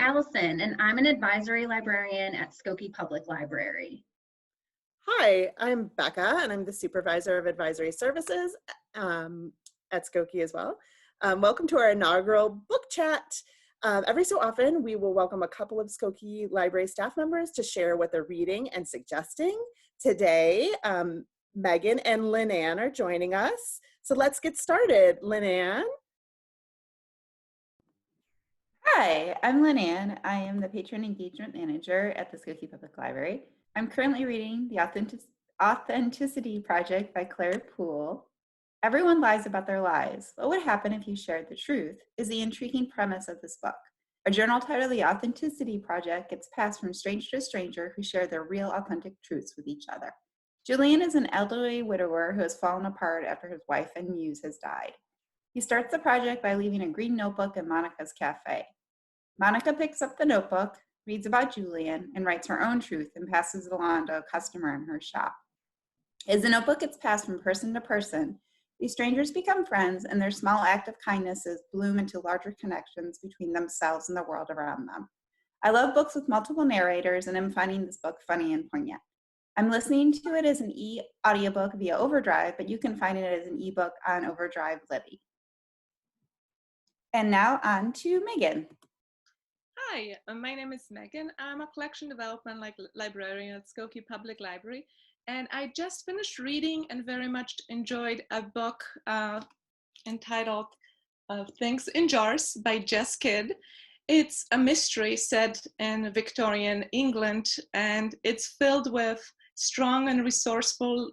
Allison, and I'm an advisory librarian at Skokie Public Library. Hi, I'm Becca, and I'm the Supervisor of Advisory Services at Skokie as well. Welcome to our inaugural book chat. Every so often, we will welcome a couple of Skokie Library staff members to share what they're reading and suggesting. Today, Megan and Lynnanne are joining us. So let's get started. Lynnanne? Hi, I'm Lynnanne. I am the Patron Engagement Manager at the Skokie Public Library. I'm currently reading The Authenticity Project by Clare Pooley. Everyone lies about their lies. What would happen if you shared the truth is the intriguing premise of this book. A journal titled The Authenticity Project gets passed from stranger to stranger who share their real authentic truths with each other. Julian is an elderly widower who has fallen apart after his wife and muse has died. He starts the project by leaving a green notebook in Monica's cafe. Monica picks up the notebook, reads about Julian, and writes her own truth and passes it along to a customer in her shop. As the notebook gets passed from person to person, these strangers become friends, and their small act of kindnesses bloom into larger connections between themselves and the world around them. I love books with multiple narrators, and I'm finding this book funny and poignant. I'm listening to it as an e-audiobook via Overdrive, but you can find it as an ebook on Overdrive Libby. And now on to Megan. Hi, my name is Megan. I'm a collection development librarian at Skokie Public Library, and I just finished reading and very much enjoyed a book entitled Things in Jars by Jess Kid. It's a mystery set in Victorian England, and it's filled with strong and resourceful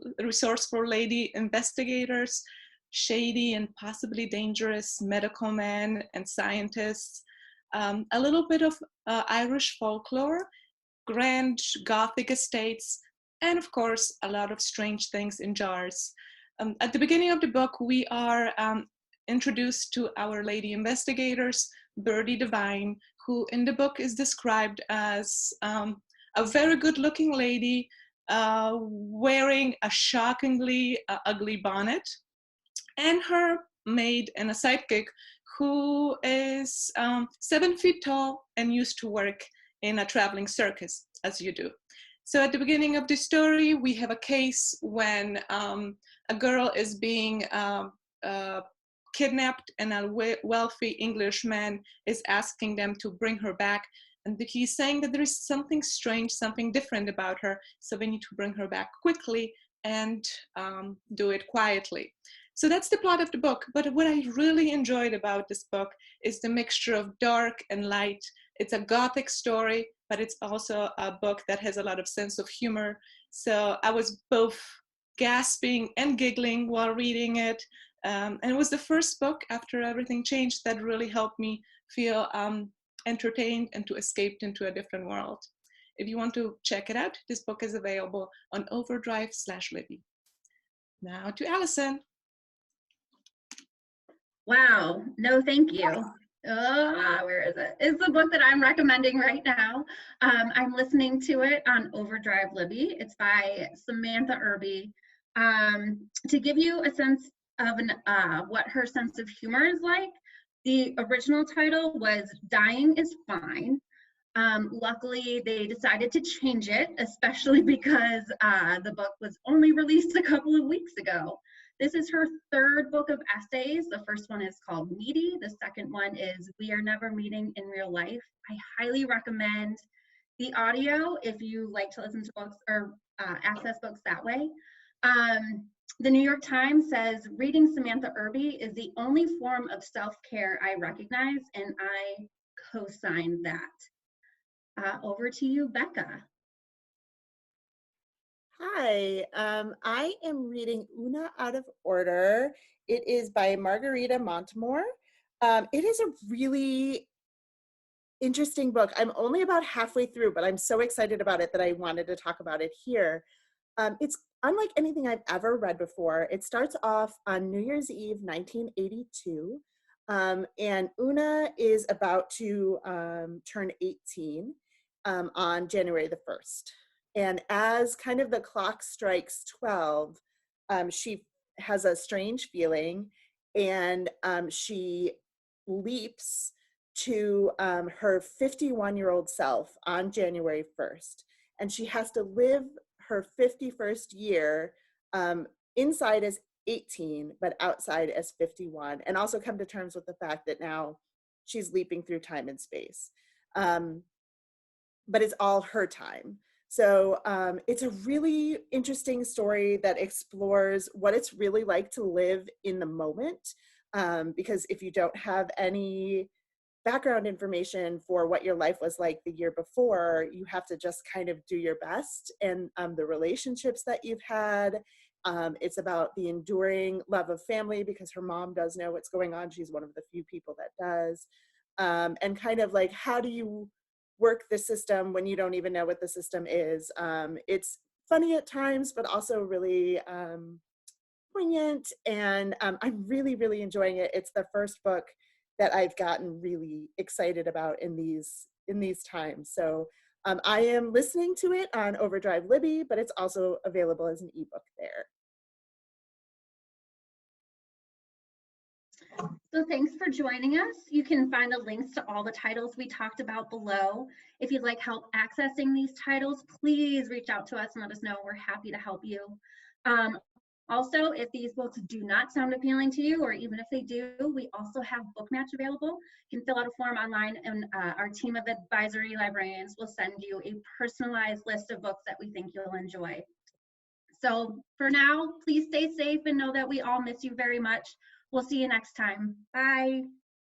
lady investigators, shady and possibly dangerous medical men and scientists, a little bit of Irish folklore, grand Gothic estates, and of course, a lot of strange things in jars. At the beginning of the book, we are introduced to our lady investigators, Birdie Devine, who in the book is described as a very good-looking lady wearing a shockingly ugly bonnet, and her maid and a sidekick who is 7 feet tall and used to work in a traveling circus, as you do. So at the beginning of the story, we have a case when a girl is being kidnapped, and a wealthy Englishman is asking them to bring her back. And he's saying that there is something strange, something different about her, so they need to bring her back quickly and do it quietly. So that's the plot of the book. But what I really enjoyed about this book is the mixture of dark and light. It's a Gothic story, but it's also a book that has a lot of sense of humor. So I was both gasping and giggling while reading it. And it was the first book after everything changed that really helped me feel entertained and to escape into a different world. If you want to check it out, this book is available on Overdrive/Libby. Now to Allison. Wow, no thank you. Where is it? It's the book that I'm recommending right now. I'm listening to it on Overdrive Libby. It's by Samantha Irby. To give you a sense of what her sense of humor is like, the original title was Dying is Fine. Luckily, they decided to change it, especially because the book was only released a couple of weeks ago. This is her third book of essays. The first one is called Meaty. The second one is We Are Never Meeting in Real Life. I highly recommend the audio if you like to listen to books or access books that way. The New York Times says, reading Samantha Irby is the only form of self-care I recognize, and I co-sign that. Over to you, Becca. Hi, I am reading Oona Out of Order. It is by Margarita Montimore. It is a really interesting book. I'm only about halfway through, but I'm so excited about it that I wanted to talk about it here. It's unlike anything I've ever read before. It starts off on New Year's Eve, 1982, and Oona is about to turn 18 on January the 1st. And as kind of the clock strikes 12, she has a strange feeling, and she leaps to her 51-year-old self on January 1st. And she has to live her 51st year inside as 18, but outside as 51, and also come to terms with the fact that now she's leaping through time and space. But it's all her time. So it's a really interesting story that explores what it's really like to live in the moment. Because if you don't have any background information for what your life was like the year before, you have to just kind of do your best. And the relationships that you've had, it's about the enduring love of family, because her mom does know what's going on. She's one of the few people that does. And kind of like, how do you work the system when you don't even know what the system is? It's funny at times, but also really poignant. And I'm really, really enjoying it. It's the first book that I've gotten really excited about in these times. So I am listening to it on Overdrive Libby, but it's also available as an ebook there. So thanks for joining us. You can find the links to all the titles we talked about below. If you'd like help accessing these titles, please reach out to us and let us know. We're happy to help you. Also, if these books do not sound appealing to you, or even if they do, we also have Book Match available. You can fill out a form online, and our team of advisory librarians will send you a personalized list of books that we think you'll enjoy. So for now, please stay safe and know that we all miss you very much. We'll see you next time. Bye.